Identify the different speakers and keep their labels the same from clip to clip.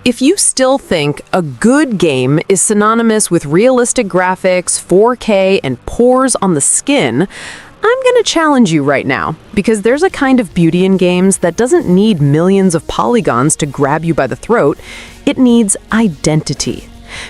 Speaker 1: If you still think a good game is synonymous with realistic graphics, 4K, and pores on the skin, I'm going to challenge you right now, because there's a kind of beauty in games that doesn't need millions of polygons to grab you by the throat. It needs identity.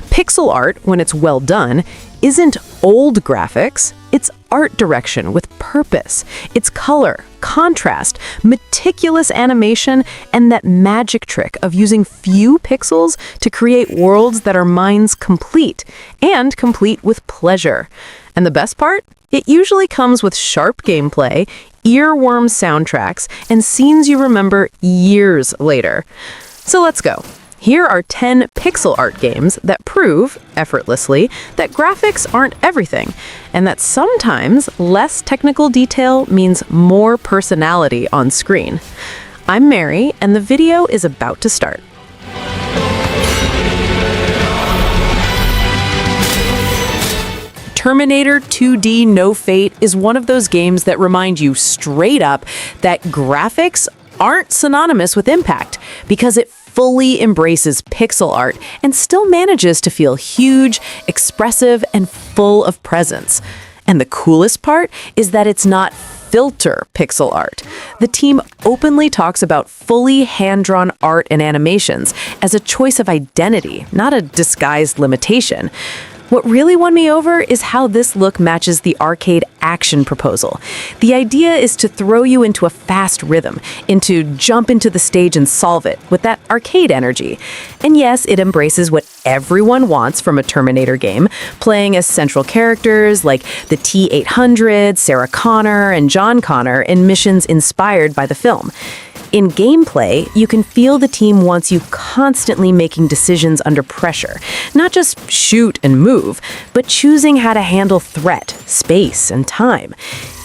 Speaker 1: Pixel art, when it's well done, isn't old graphics, it's art direction with purpose. It's color, contrast, meticulous animation, and that magic trick of using few pixels to create worlds that are minds complete, and complete with pleasure. And the best part? It usually comes with sharp gameplay, earworm soundtracks, and scenes you remember years later. So let's go. Here are 10 pixel art games that prove, effortlessly, that graphics aren't everything, and that sometimes less technical detail means more personality on screen. I'm Mary, and the video is about to start. Terminator 2D No Fate is one of those games that remind you straight up that graphics aren't synonymous with impact, because it fully embraces pixel art and still manages to feel huge, expressive, and full of presence. And the coolest part is that it's not filter pixel art. The team openly talks about fully hand-drawn art and animations as a choice of identity, not a disguised limitation. What really won me over is how this look matches the arcade action proposal. The idea is to throw you into a fast rhythm, into jump into the stage and solve it, with that arcade energy. And yes, it embraces what everyone wants from a Terminator game, playing as central characters like the T-800, Sarah Connor, and John Connor in missions inspired by the film. In gameplay, you can feel the team wants you constantly making decisions under pressure. Not just shoot and move, but choosing how to handle threat, space, and time.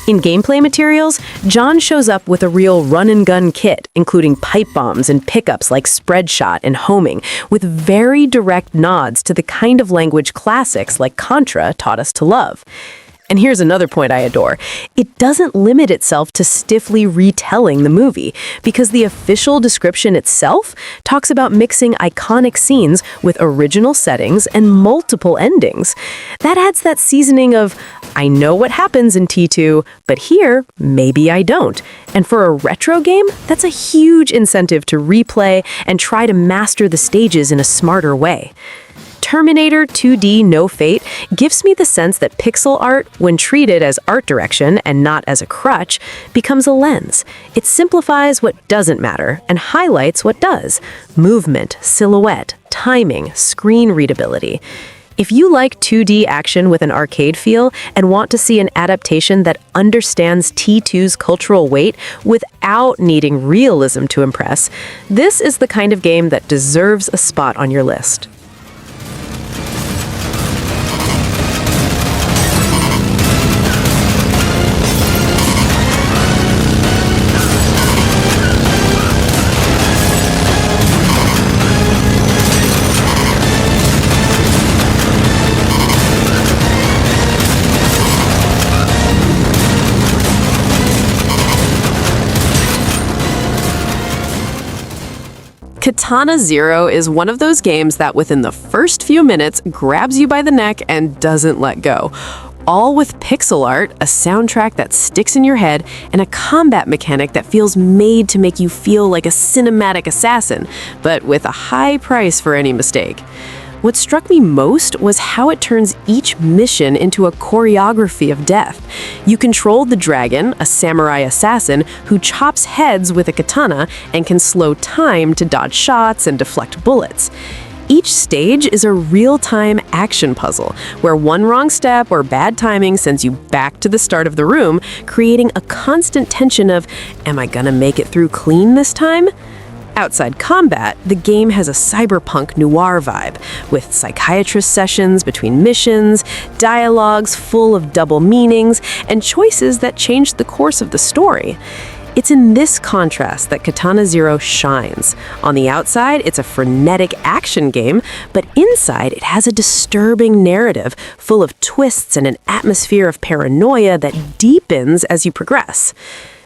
Speaker 1: In gameplay materials, John shows up with a real run-and-gun kit, including pipe bombs and pickups like spread shot and homing, with very direct nods to the kind of language classics like Contra taught us to love. And here's another point I adore. It doesn't limit itself to stiffly retelling the movie, because the official description itself talks about mixing iconic scenes with original settings and multiple endings. That adds that seasoning of, I know what happens in T2, but here, maybe I don't. And for a retro game, that's a huge incentive to replay and try to master the stages in a smarter way. Terminator 2D No Fate gives me the sense that pixel art, when treated as art direction and not as a crutch, becomes a lens. It simplifies what doesn't matter and highlights what does: movement, silhouette, timing, screen readability. If you like 2D action with an arcade feel and want to see an adaptation that understands T2's cultural weight without needing realism to impress, this is the kind of game that deserves a spot on your list. Katana Zero is one of those games that within the first few minutes grabs you by the neck and doesn't let go. All with pixel art, a soundtrack that sticks in your head, and a combat mechanic that feels made to make you feel like a cinematic assassin, but with a high price for any mistake. What struck me most was how it turns each mission into a choreography of death. You control the dragon, a samurai assassin who chops heads with a katana and can slow time to dodge shots and deflect bullets. Each stage is a real-time action puzzle, where one wrong step or bad timing sends you back to the start of the room, creating a constant tension of, am I gonna make it through clean this time? Outside combat, the game has a cyberpunk noir vibe, with psychiatrist sessions between missions, dialogues full of double meanings, and choices that change the course of the story. It's in this contrast that Katana Zero shines. On the outside, it's a frenetic action game, but inside it has a disturbing narrative full of twists and an atmosphere of paranoia that deepens as you progress.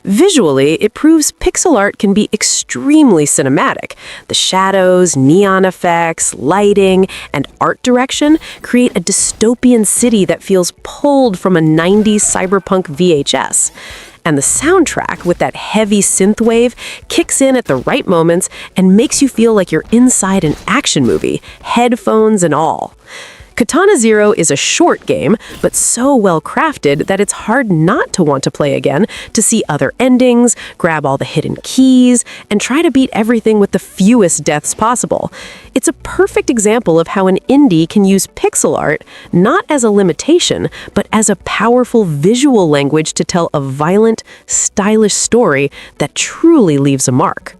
Speaker 2: Visually, it proves pixel art can be extremely cinematic. The shadows, neon effects, lighting, and art direction create a dystopian city that feels pulled from a 90s cyberpunk VHS. And the soundtrack, with that heavy synthwave, kicks in at the right moments and makes you feel like you're inside an action movie, headphones and all. Katana Zero is a short game, but so well crafted that it's hard not to want to play again, to see other endings, grab all the hidden keys, and try to beat everything with the fewest deaths possible. It's a perfect example of how an indie can use pixel art not as a limitation, but as a powerful visual language to tell a violent, stylish story that truly leaves a mark.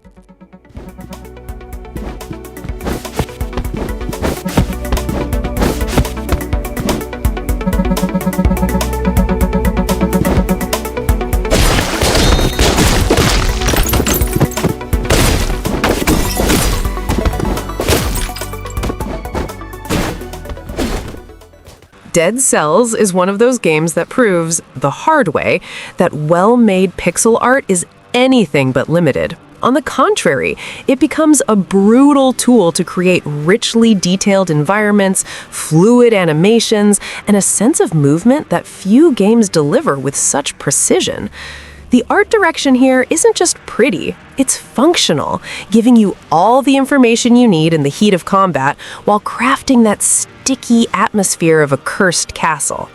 Speaker 2: Dead Cells is one of those games that proves, the hard way, that well-made pixel art is anything but limited. On the contrary, it becomes a brutal tool to create richly detailed environments, fluid animations, and a sense of movement that few games deliver with such precision. The art direction here isn't just pretty, it's functional, giving you all the information you need in the heat of combat while crafting that sticky atmosphere of a cursed castle.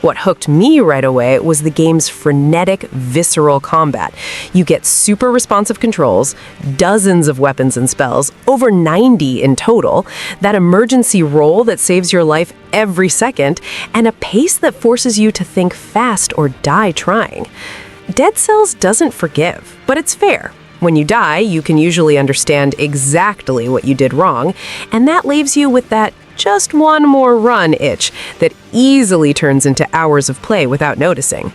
Speaker 2: What hooked me right away was the game's frenetic, visceral combat. You get super responsive controls, dozens of weapons and spells, over 90 in total, that emergency roll that saves your life every second, and a pace that forces you to think fast or die trying. Dead Cells doesn't forgive, but it's fair. When you die, you can usually understand exactly what you did wrong, and that leaves you with that just one more run itch that easily turns into hours of play without noticing.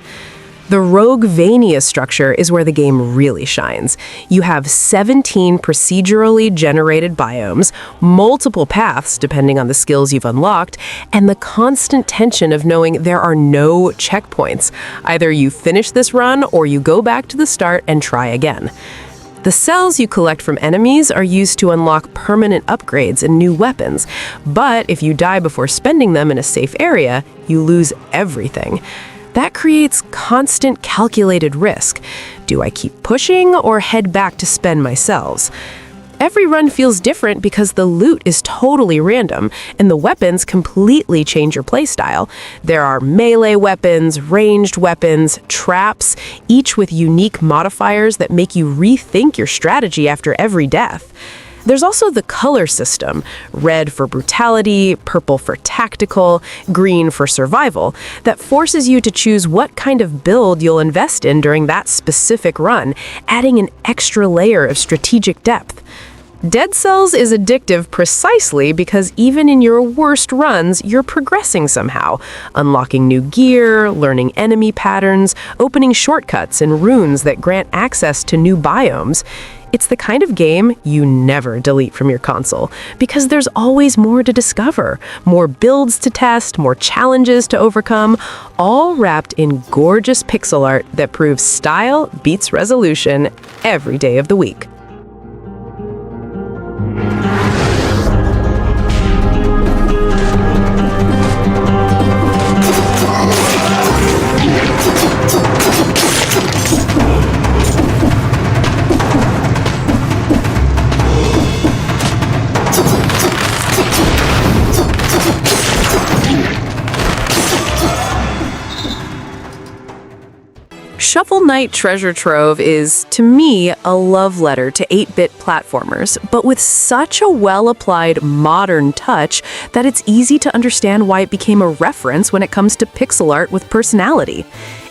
Speaker 2: The Roguevania structure is where the game really shines. You have 17 procedurally generated biomes, multiple paths depending on the skills you've unlocked, and the constant tension of knowing there are no checkpoints. Either you finish this run or you go back to the start and try again. The cells you collect from enemies are used to unlock permanent upgrades and new weapons, but if you die before spending them in a safe area, you lose everything. That creates constant calculated risk. Do I keep pushing or head back to spend my cells? Every run feels different because the loot is totally random, and the weapons completely change your playstyle. There are melee weapons, ranged weapons, traps, each with unique modifiers that make you rethink your strategy after every death. There's also the color system, red for brutality, purple for tactical, green for survival, that forces you to choose what kind of build you'll invest in during that specific run, adding an extra layer of strategic depth. Dead Cells is addictive precisely because even in your worst runs, you're progressing somehow, unlocking new gear, learning enemy patterns, opening shortcuts and runes that grant access to new biomes. It's the kind of game you never delete from your console, because there's always more to discover, more builds to test, more challenges to overcome, all wrapped in gorgeous pixel art that proves style beats resolution every day of the week. Shovel Knight Treasure Trove is, to me, a love letter to 8-bit platformers, but with such a well-applied modern touch that it's easy to understand why it became a reference when it comes to pixel art with personality.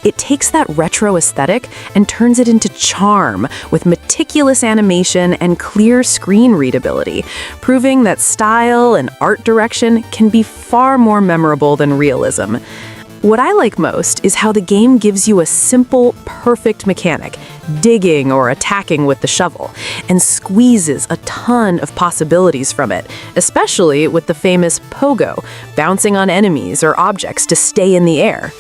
Speaker 2: It takes that retro aesthetic and turns it into charm with meticulous animation and clear screen readability, proving that style and art direction can be far more memorable than realism. What I like most is how the game gives you a simple, perfect mechanic, digging or attacking with the shovel, and squeezes a ton of possibilities from it, especially with the famous pogo, bouncing on enemies or objects to stay in the air.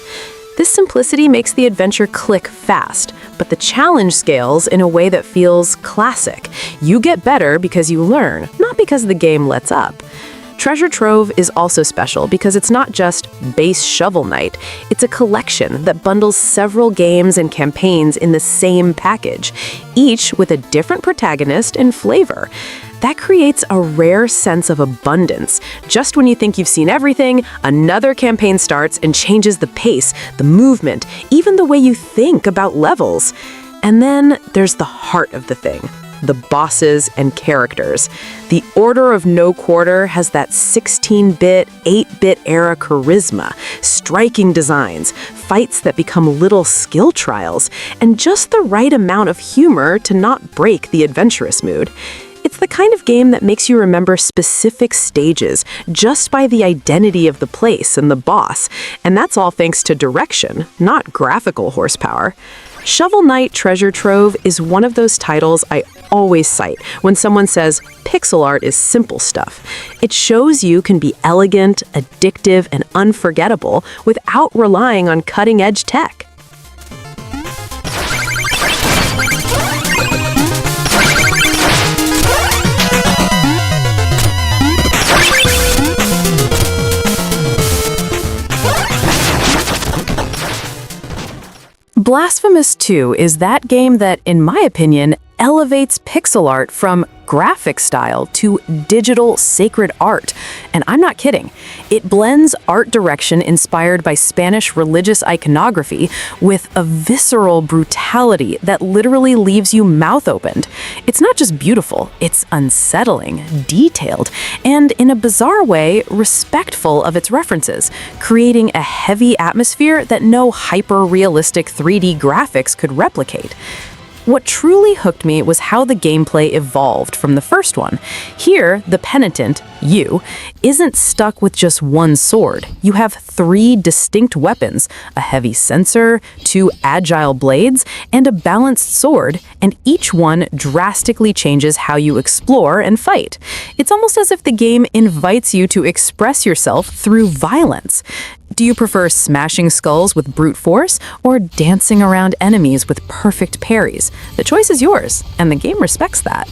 Speaker 2: This simplicity makes the adventure click fast, but the challenge scales in a way that feels classic. You get better because you learn, not because the game lets up. Treasure Trove is also special because it's not just base Shovel Knight. It's a collection that bundles several games and campaigns in the same package, each with a different protagonist and flavor. That creates a rare sense of abundance. Just when you think you've seen everything, another campaign starts and changes the pace, the movement, even the way you think about levels. And then there's the heart of the thing. The bosses and characters. The Order of No Quarter has that 16-bit, 8-bit era charisma, striking designs, fights that become little skill trials, and just the right amount of humor to not break the adventurous mood. It's the kind of game that makes you remember specific stages just by the identity of the place and the boss, and that's all thanks to direction, not graphical horsepower. Shovel Knight Treasure Trove is one of those titles I always cite when someone says pixel art is simple stuff. It shows you can be elegant, addictive, and unforgettable without relying on cutting-edge tech.
Speaker 1: Blasphemous II is that game that, in my opinion, elevates pixel art from graphic style to digital sacred art. And I'm not kidding. It blends art direction inspired by Spanish religious iconography with a visceral brutality that literally leaves you mouth opened. It's not just beautiful, it's unsettling, detailed, and in a bizarre way, respectful of its references, creating a heavy atmosphere that no hyper-realistic 3D graphics could replicate. What truly hooked me was how the gameplay evolved from the first one. Here, the penitent, you, isn't stuck with just one sword. You have 3 distinct weapons, a heavy censer, 2 agile blades, and a balanced sword, and each one drastically changes how you explore and fight. It's almost as if the game invites you to express yourself through violence. Do you prefer smashing skulls with brute force or dancing around enemies with perfect parries? The choice is yours, and the game respects that.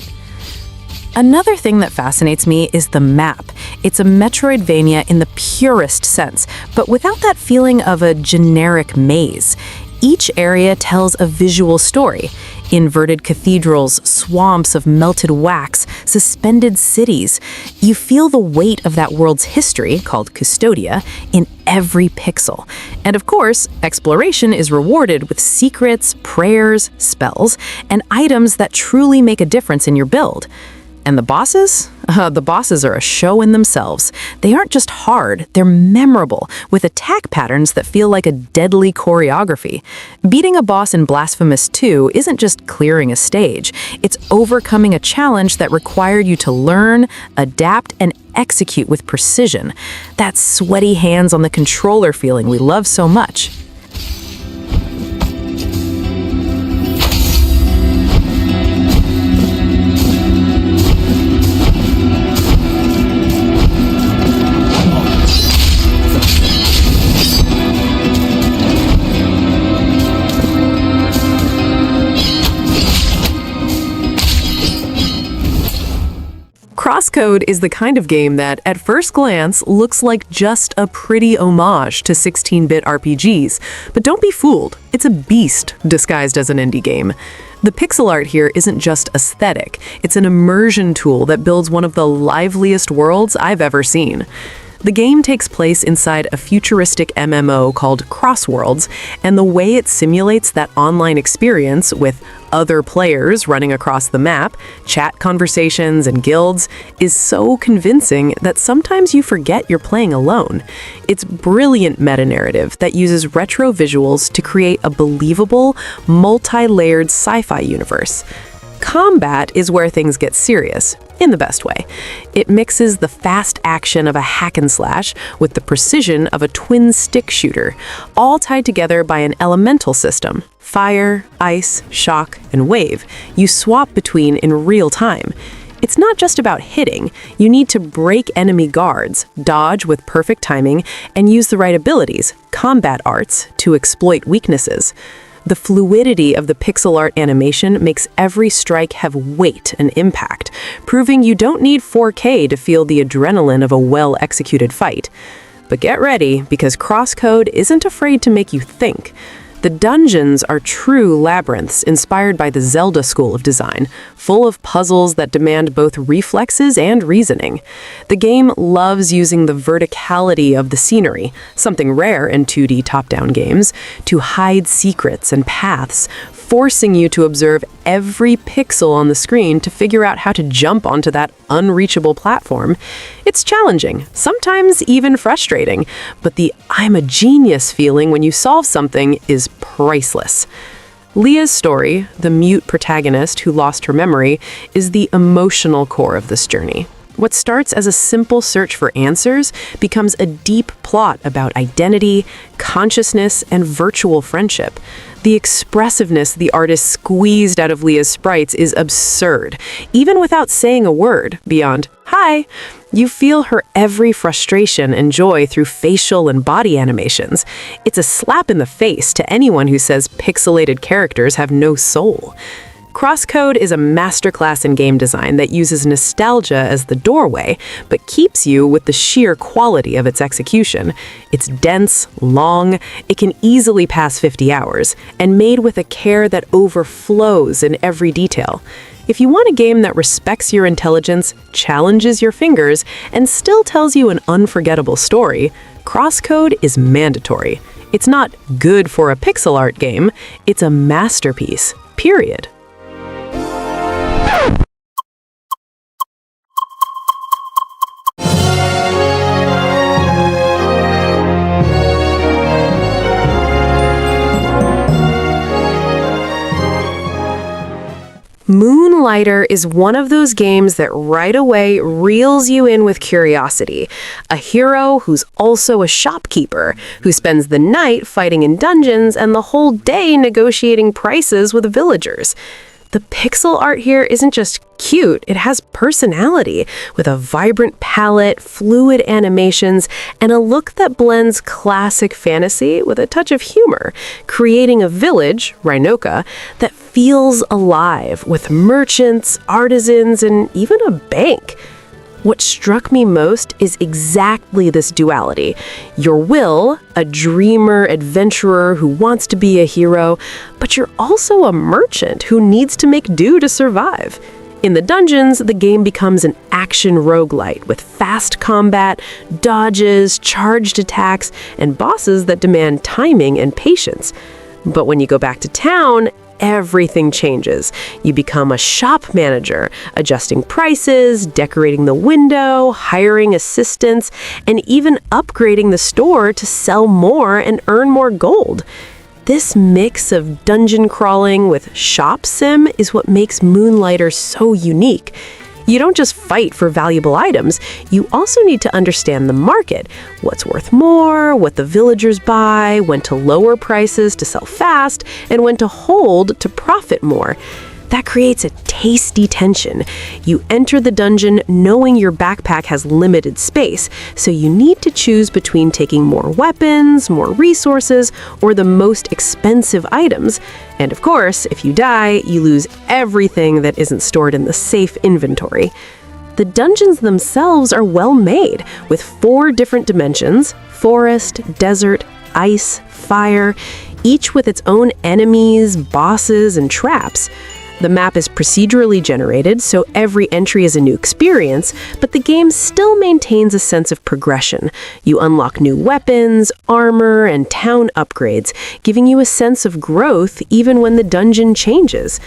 Speaker 1: Another thing that fascinates me is the map. It's a Metroidvania in the purest sense, but without that feeling of a generic maze. Each area tells a visual story. Inverted cathedrals, swamps of melted wax, suspended cities. You feel the weight of that world's history, called Custodia, in every pixel. And of course, exploration is rewarded with secrets, prayers, spells, and items that truly make a difference in your build. And the bosses? The bosses are a show in themselves. They aren't just hard, they're memorable, with attack patterns that feel like a deadly choreography. Beating a boss in Blasphemous II isn't just clearing a stage. It's overcoming a challenge that required you to learn, adapt, and execute with precision. That sweaty hands on the controller feeling we love so much.
Speaker 2: CrossCode is the kind of game that, at first glance, looks like just a pretty homage to 16-bit RPGs. But don't be fooled, it's a beast disguised as an indie game. The pixel art here isn't just aesthetic, it's an immersion tool that builds one of the liveliest worlds I've ever seen. The game takes place inside a futuristic MMO called Crossworlds, and the way it simulates that online experience with other players running across the map, chat conversations, and guilds is so convincing that sometimes you forget you're playing alone. It's brilliant meta-narrative that uses retro visuals to create a believable, multi-layered sci-fi universe. Combat is where things get serious, in the best way. It mixes the fast action of a hack and slash with the precision of a twin stick shooter, all tied together by an elemental system. Fire, ice, shock, and wave you swap between in real time. It's not just about hitting. You need to break enemy guards, dodge with perfect timing, and use the right abilities, combat arts, to exploit weaknesses. The fluidity of the pixel art animation makes every strike have weight and impact, proving you don't need 4K to feel the adrenaline of a well-executed fight. But get ready, because CrossCode isn't afraid to make you think. The dungeons are true labyrinths inspired by the Zelda school of design, full of puzzles that demand both reflexes and reasoning. The game loves using the verticality of the scenery, something rare in 2D top-down games, to hide secrets and paths, forcing you to observe every pixel on the screen to figure out how to jump onto that unreachable platform. It's challenging, sometimes even frustrating, but the "I'm a genius" feeling when you solve something is priceless. Leah's story, the mute protagonist who lost her memory, is the emotional core of this journey. What starts as a simple search for answers becomes a deep plot about identity, consciousness, and virtual friendship. The expressiveness the artist squeezed out of Leah's sprites is absurd, even without saying a word beyond, "Hi." You feel her every frustration and joy through facial and body animations. It's a slap in the face to anyone who says pixelated characters have no soul. CrossCode is a masterclass in game design that uses nostalgia as the doorway, but keeps you with the sheer quality of its execution. It's dense, long, it can easily pass 50 hours, and made with a care that overflows in every detail. If you want a game that respects your intelligence, challenges your fingers, and still tells you an unforgettable story, CrossCode is mandatory. It's not good for a pixel art game, it's a masterpiece, period. Moonlighter is one of those games that right away reels you in with curiosity. A hero who's also a shopkeeper, who spends the night fighting in dungeons and the whole day negotiating prices with villagers. The pixel art here isn't just cute, it has personality, with a vibrant palette, fluid animations, and a look that blends classic fantasy with a touch of humor, creating a village, Rhinoka, that feels alive, with merchants, artisans, and even a bank. What struck me most is exactly this duality. Your will, a dreamer, adventurer who wants to be a hero, but you're also a merchant who needs to make do to survive. In the dungeons, the game becomes an action roguelite with fast combat, dodges, charged attacks, and bosses that demand timing and patience. But when you go back to town, everything changes. You become a shop manager, adjusting prices, decorating the window, hiring assistants, and even upgrading the store to sell more and earn more gold. This mix of dungeon crawling with shop sim is what makes Moonlighter so unique. You don't just fight for valuable items, you also need to understand the market, what's worth more, what the villagers buy, when to lower prices to sell fast, and when to hold to profit more. That creates a tasty tension. You enter the dungeon knowing your backpack has limited space, so you need to choose between taking more weapons, more resources, or the most expensive items. And of course, if you die, you lose everything that isn't stored in the safe inventory. The dungeons themselves are well made, with 4 different dimensions: forest, desert, ice, fire, each with its own enemies, bosses, and traps. The map is procedurally generated, so every entry is a new experience, but the game still maintains a sense of progression. You unlock new weapons, armor, and town upgrades, giving you a sense of growth even when the dungeon changes.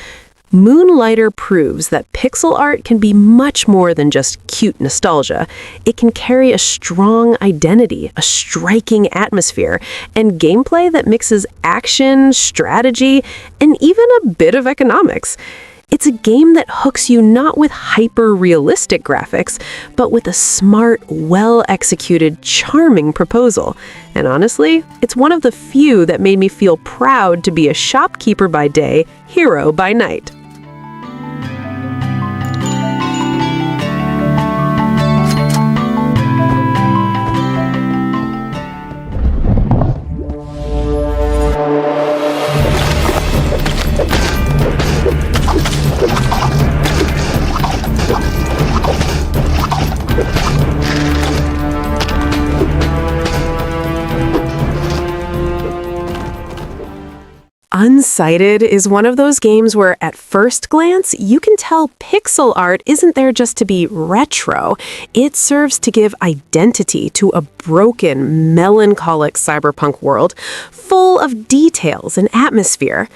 Speaker 2: Moonlighter proves that pixel art can be much more than just cute nostalgia. It can carry a strong identity, a striking atmosphere, and gameplay that mixes action, strategy, and even a bit of economics. It's a game that hooks you not with hyper-realistic graphics, but with a smart, well-executed, charming proposal. And honestly, it's one of the few that made me feel proud to be a shopkeeper by day, hero by night. Unsighted is one of those games where at first glance, you can tell pixel art isn't there just to be retro. It serves to give identity to a broken, melancholic cyberpunk world full of details and atmosphere.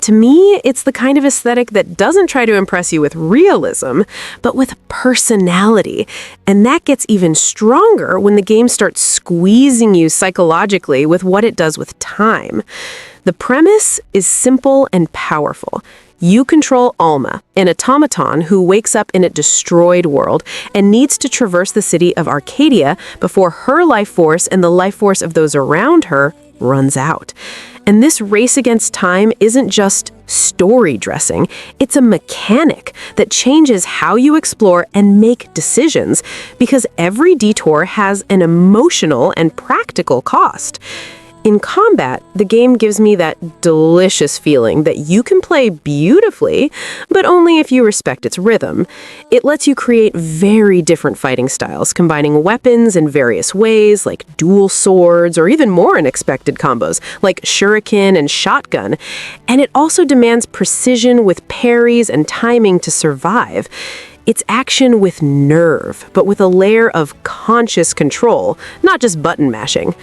Speaker 2: To me, it's the kind of aesthetic that doesn't try to impress you with realism, but with personality. And that gets even stronger when the game starts squeezing you psychologically with what it does with time. The premise is simple and powerful. You control Alma, an automaton who wakes up in a destroyed world and needs to traverse the city of Arcadia before her life force and the life force of those around her runs out. And this race against time isn't just story dressing, it's a mechanic that changes how you explore and make decisions, because every detour has an emotional and practical cost. In combat, the game gives me that delicious feeling that you can play beautifully, but only if you respect its rhythm. It lets you create very different fighting styles, combining weapons in various ways, like dual swords, or even more unexpected combos, like shuriken and shotgun. And it also demands precision with parries and timing to survive. It's action with nerve, but with a layer of conscious control, not just button mashing.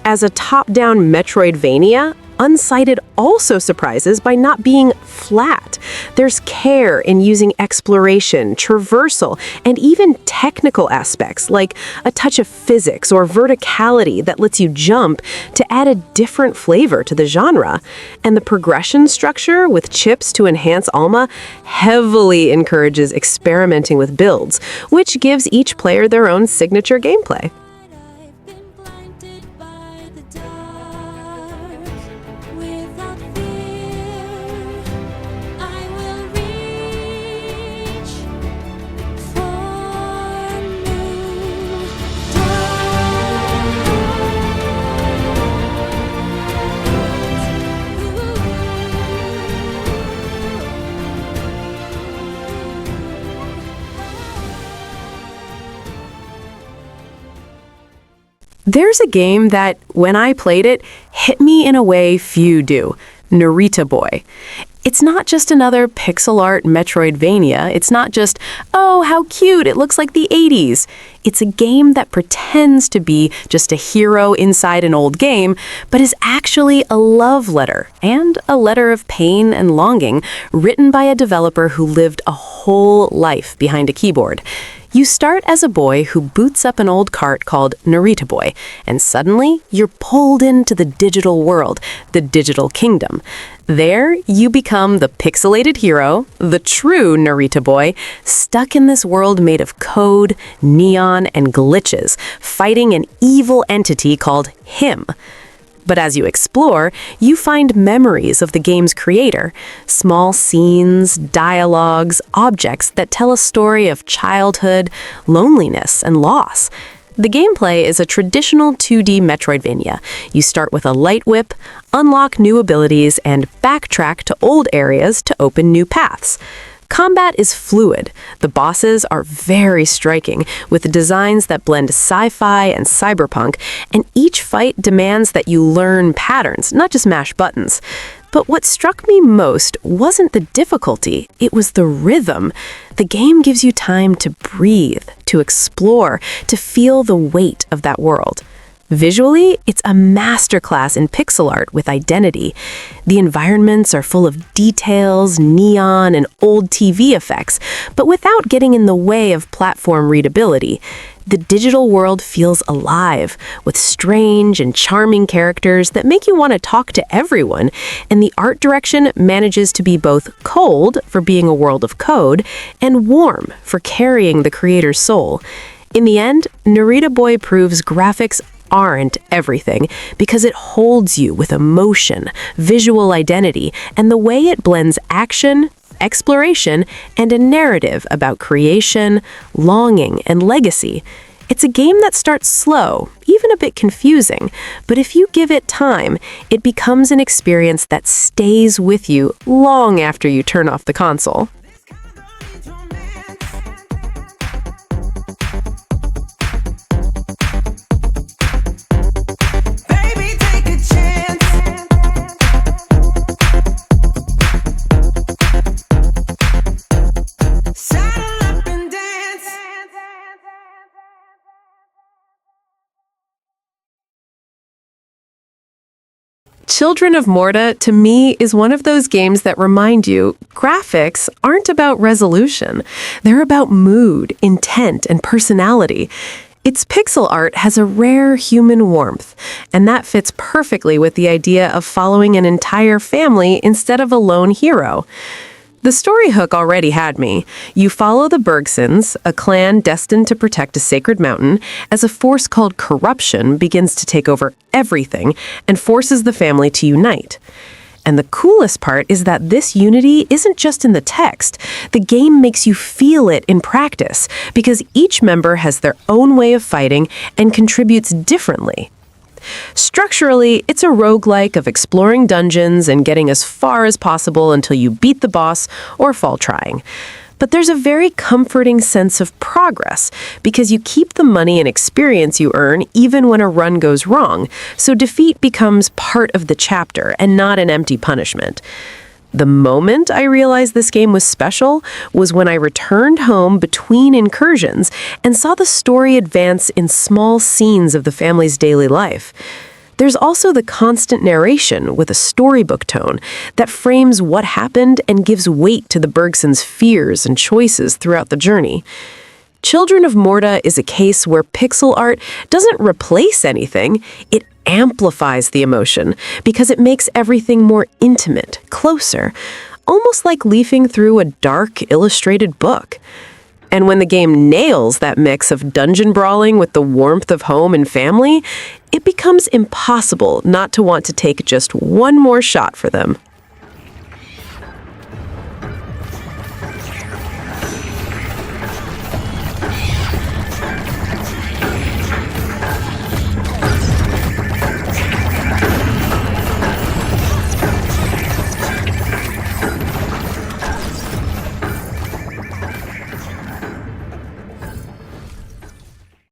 Speaker 2: As a top-down Metroidvania, Unsighted also surprises by not being flat. There's care in using exploration, traversal, and even technical aspects like a touch of physics or verticality that lets you jump to add a different flavor to the genre. And the progression structure with chips to enhance Alma heavily encourages experimenting with builds, which gives each player their own signature gameplay. There's a game that, when I played it, hit me in a way few do. Narita Boy. It's not just another pixel art Metroidvania. It's not just, oh, how cute, it looks like the 80s. It's a game that pretends to be just a hero inside an old game, but is actually a love letter and a letter of pain and longing written by a developer who lived a whole life behind a keyboard. You start as a boy who boots up an old cart called Narita Boy, and suddenly you're pulled into the digital world, the digital kingdom. There, you become the pixelated hero, the true Narita Boy, stuck in this world made of code, neon, and glitches, fighting an evil entity called him. But as you explore, you find memories of the game's creator, small scenes, dialogues, objects that tell a story of childhood, loneliness, and loss. The gameplay is a traditional 2D Metroidvania. You start with a light whip, unlock new abilities, and backtrack to old areas to open new paths. Combat is fluid. The bosses are very striking, with designs that blend sci-fi and cyberpunk, and each fight demands that you learn patterns, not just mash buttons. But what struck me most wasn't the difficulty, it was the rhythm. The game gives you time to breathe, to explore, to feel the weight of that world. Visually, it's a masterclass in pixel art with identity. The environments are full of details, neon, and old TV effects, but without getting in the way of platform readability. The digital world feels alive, with strange and charming characters that make you want to talk to everyone, and the art direction manages to be both cold, for being a world of code, and warm, for carrying the creator's soul. In the end, Narita Boy proves graphics aren't everything, because it holds you with emotion, visual identity, and the way it blends action, exploration, and a narrative about creation, longing, and legacy. It's a game that starts slow, even a bit confusing, but if you give it time, it becomes an experience that stays with you long after you turn off the console. Children of Morta, to me, is one of those games that remind you graphics aren't about resolution. They're about mood, intent, and personality. Its pixel art has a rare human warmth, and that fits perfectly with the idea of following an entire family instead of a lone hero. The story hook already had me. You follow the Bergsons, a clan destined to protect a sacred mountain, as a force called corruption begins to take over everything and forces the family to unite. And the coolest part is that this unity isn't just in the text. The game makes you feel it in practice, because each member has their own way of fighting and contributes differently. Structurally, it's a roguelike of exploring dungeons and getting as far as possible until you beat the boss or fall trying. But there's a very comforting sense of progress, because you keep the money and experience you earn even when a run goes wrong, so defeat becomes part of the chapter and not an empty punishment. The moment I realized this game was special was when I returned home between incursions and saw the story advance in small scenes of the family's daily life. There's also the constant narration with a storybook tone that frames what happened and gives weight to the Bergsons' fears and choices throughout the journey. Children of Morta is a case where pixel art doesn't replace anything, it amplifies the emotion because it makes everything more intimate, closer, almost like leafing through a dark, illustrated book. And when the game nails that mix of dungeon brawling with the warmth of home and family, it becomes impossible not to want to take just one more shot for them.